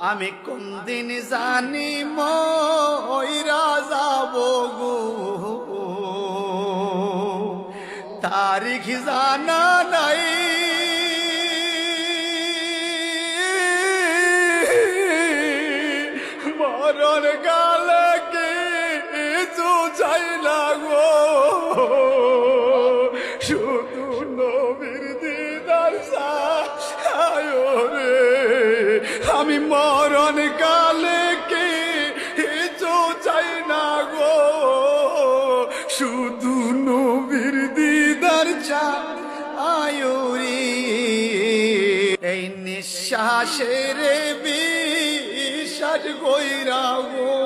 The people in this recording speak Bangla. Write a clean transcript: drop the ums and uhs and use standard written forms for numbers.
আমি কোন দিন জানি মইরা যাব গো, তারিখ জানা নাই। মরণ কালে কিছু চাই না গো, শুধু নবীর দিদার চাই রে। আমি মরণ কালে কিছু চাই না গো, শুধু নবীর দিদার চাই রে। এই নিঃশ্বাসের বিশ্বাস কইরা গো,